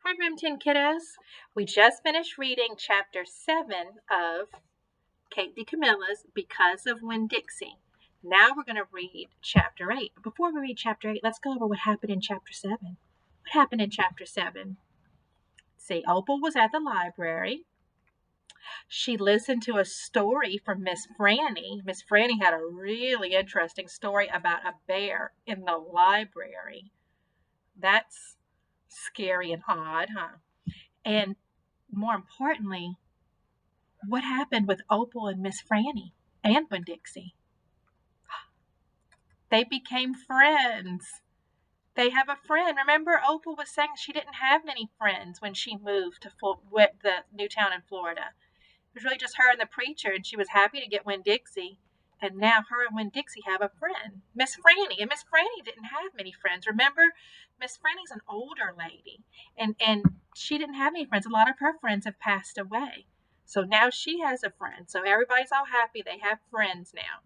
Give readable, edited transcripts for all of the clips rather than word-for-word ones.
Hi, Room 10 kiddos. We just finished reading chapter 7 of Kate DeCamilla's Because of Winn Dixie. Now we're going to read chapter 8. But before we read chapter 8, let's go over what happened in chapter 7. What happened in chapter 7? See, Opal was at the library. She listened to a story from Miss Franny. Miss Franny had a really interesting story about a bear in the library. That's scary and odd, huh? And more importantly, what happened with Opal and Miss Franny and Winn Dixie? They became friends. They have a friend. Remember, Opal was saying she didn't have many friends when she moved to the new town in Florida. It was really just her and the preacher, and she was happy to get Winn Dixie. And now her and Winn Dixie have a friend, Miss Franny. And Miss Franny didn't have many friends. Remember, Miss Franny's an older lady, and she didn't have any friends. A lot of her friends have passed away. So now she has a friend. So everybody's all happy. They have friends now.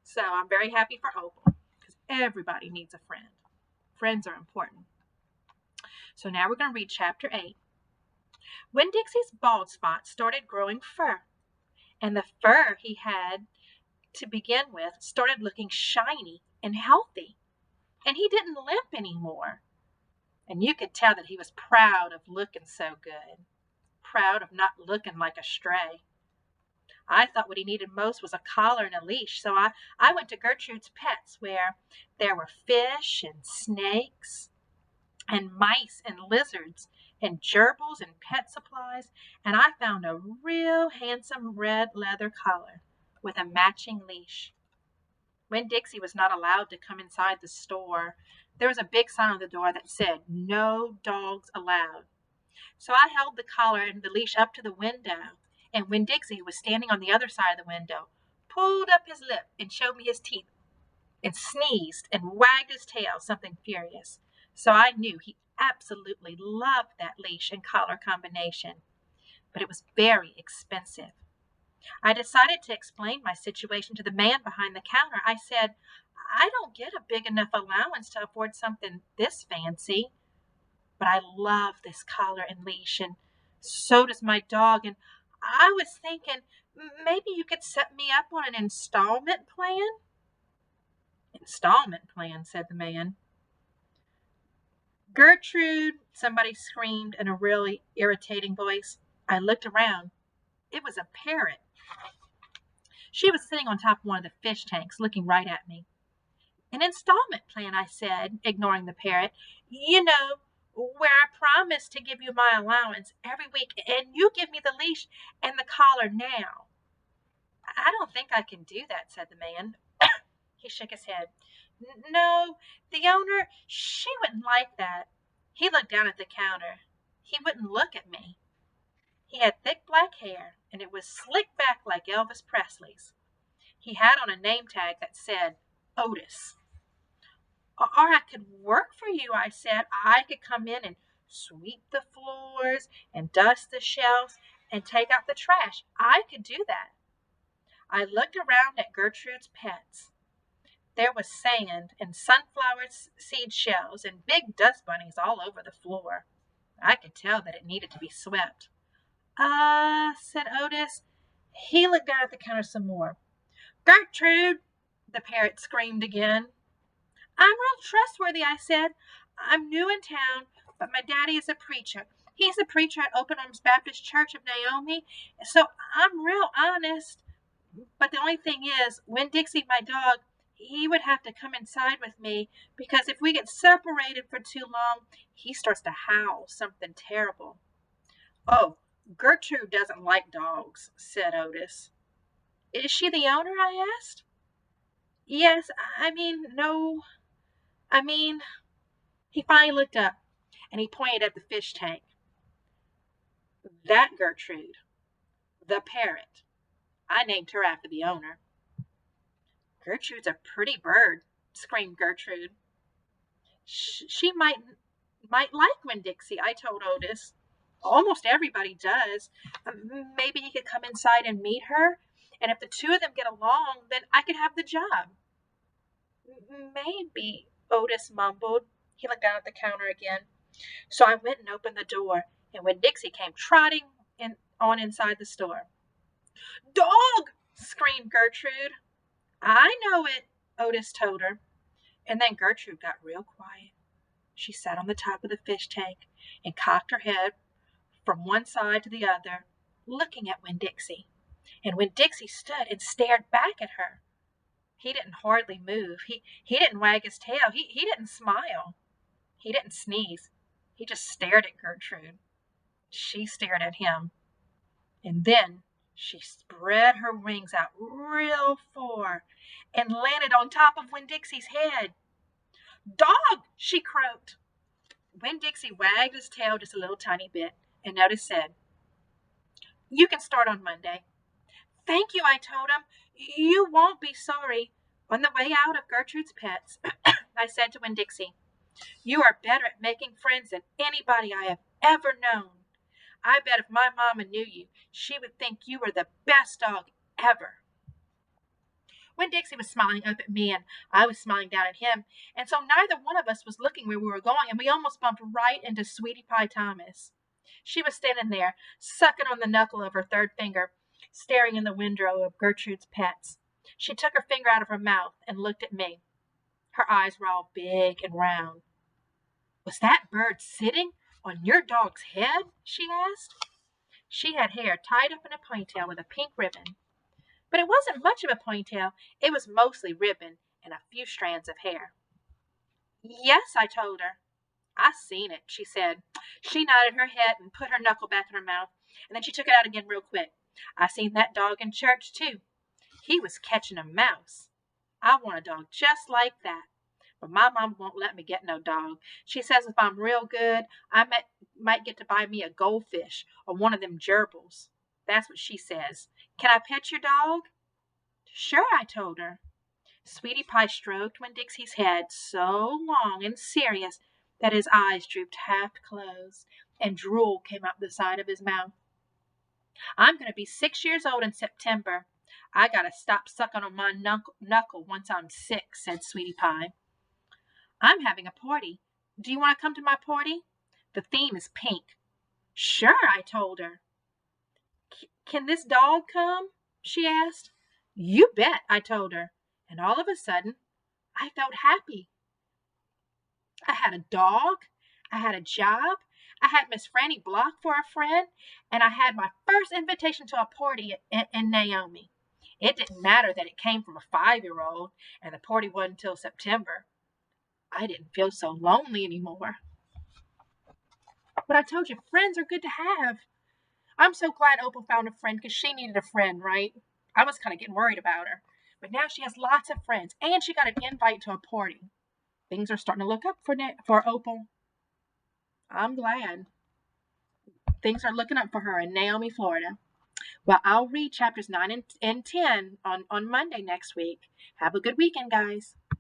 So I'm very happy for Opal because everybody needs a friend. Friends are important. So now we're going to read chapter 8. Winn Dixie's bald spot started growing fur, and the fur he had to begin with started looking shiny and healthy, and he didn't limp anymore. And you could tell that he was proud of looking so good, proud of not looking like a stray. I thought what he needed most was a collar and a leash, so I went to Gertrude's Pets, where there were fish and snakes and mice and lizards and gerbils and pet supplies, and I found a real handsome red leather collar with a matching leash. Winn Dixie was not allowed to come inside the store. There was a big sign on the door that said, "No dogs allowed." So I held the collar and the leash up to the window, and Winn Dixie, who was standing on the other side of the window, pulled up his lip and showed me his teeth and sneezed and wagged his tail, something furious. So I knew he absolutely loved that leash and collar combination, but it was very expensive. I decided to explain my situation to the man behind the counter. I said, "I don't get a big enough allowance to afford something this fancy, but I love this collar and leash, and so does my dog, and I was thinking maybe you could set me up on an installment plan." "Installment plan," said the man. "Gertrude," somebody screamed in a really irritating voice. I looked around. It was a parrot. She was sitting on top of one of the fish tanks, looking right at me. "An installment plan," I said, ignoring the parrot. "You know, where I promise to give you my allowance every week, and you give me the leash and the collar now." "I don't think I can do that," said the man. He shook his head. "No, the owner, she wouldn't like that." He looked down at the counter. He wouldn't look at me. He had thick black hair, and it was slicked back like Elvis Presley's. He had on a name tag that said Otis. "Or I could work for you," I said. "I could come in and sweep the floors and dust the shelves and take out the trash. I could do that." I looked around at Gertrude's Pets. There was sand and sunflower seed shells and big dust bunnies all over the floor. I could tell that it needed to be swept. Said Otis. He looked down at the counter some more. "Gertrude," the parrot screamed again. "I'm real trustworthy," I said. "I'm new in town, but my daddy is a preacher. He's a preacher at Open Arms Baptist Church of Naomi, so I'm real honest. But the only thing is, Winn Dixie, my dog, he would have to come inside with me, because if we get separated for too long, he starts to howl something terrible." "Oh, Gertrude doesn't like dogs," said Otis. "Is she the owner?" I asked. "Yes, no, I mean," he finally looked up, and he pointed at the fish tank. "That Gertrude, the parrot, I named her after the owner." "Gertrude's a pretty bird," screamed Gertrude. She might like Winn Dixie," I told Otis. "Almost everybody does. Maybe he could come inside and meet her, and if the two of them get along, then I could have the job." "Maybe," Otis mumbled. He looked down at the counter again. So I went and opened the door, and Winn Dixie came trotting on inside the store. "Dog!" screamed Gertrude. "I know it," Otis told her. And then Gertrude got real quiet. She sat on the top of the fish tank and cocked her head from one side to the other, looking at Winn Dixie. And Winn Dixie stood and stared back at her. He didn't hardly move. He didn't wag his tail. He didn't smile. He didn't sneeze. He just stared at Gertrude. She stared at him. And then she spread her wings out real far and landed on top of Winn Dixie's head. "Dog!" she croaked. Winn Dixie wagged his tail just a little tiny bit, and Otis said, "You can start on Monday." "Thank you," I told him. "You won't be sorry." On the way out of Gertrude's Pets, I said to Winn Dixie, "You are better at making friends than anybody I have ever known. I bet if my mama knew you, she would think you were the best dog ever." Winn Dixie was smiling up at me, and I was smiling down at him, and so neither one of us was looking where we were going, and we almost bumped right into Sweetie Pie Thomas. She was standing there, sucking on the knuckle of her third finger, staring in the window of Gertrude's Pets. She took her finger out of her mouth and looked at me. Her eyes were all big and round. "Was that bird sitting on your dog's head?" she asked. She had hair tied up in a ponytail with a pink ribbon. But it wasn't much of a ponytail. It was mostly ribbon and a few strands of hair. "Yes," I told her. "I seen it," she said. She nodded her head and put her knuckle back in her mouth, and then she took it out again real quick. "I seen that dog in church, too. He was catching a mouse. I want a dog just like that. But my mama won't let me get no dog. She says if I'm real good, I might get to buy me a goldfish or one of them gerbils. That's what she says. Can I pet your dog?" "Sure," I told her. Sweetie Pie stroked Winn Dixie's head so long and serious that his eyes drooped half closed and drool came out the side of his mouth. "I'm going to be 6 years old in September. I got to stop sucking on my knuckle once I'm 6, said Sweetie Pie. "I'm having a party. Do you want to come to my party? The theme is pink." "Sure," I told her. "Can this dog come?" she asked. "You bet," I told her. And all of a sudden, I felt happy. I had a dog. I had a job. I had Miss Franny Block for a friend. And I had my first invitation to a party in Naomi. It didn't matter that it came from a 5-year-old and the party wasn't until September. I didn't feel so lonely anymore. But I told you, friends are good to have. I'm so glad Opal found a friend because she needed a friend, right? I was kind of getting worried about her. But now she has lots of friends, and she got an invite to a party. Things are starting to look up for Opal. I'm glad. Things are looking up for her in Naomi, Florida. Well, I'll read chapters 9 and 10 on Monday next week. Have a good weekend, guys.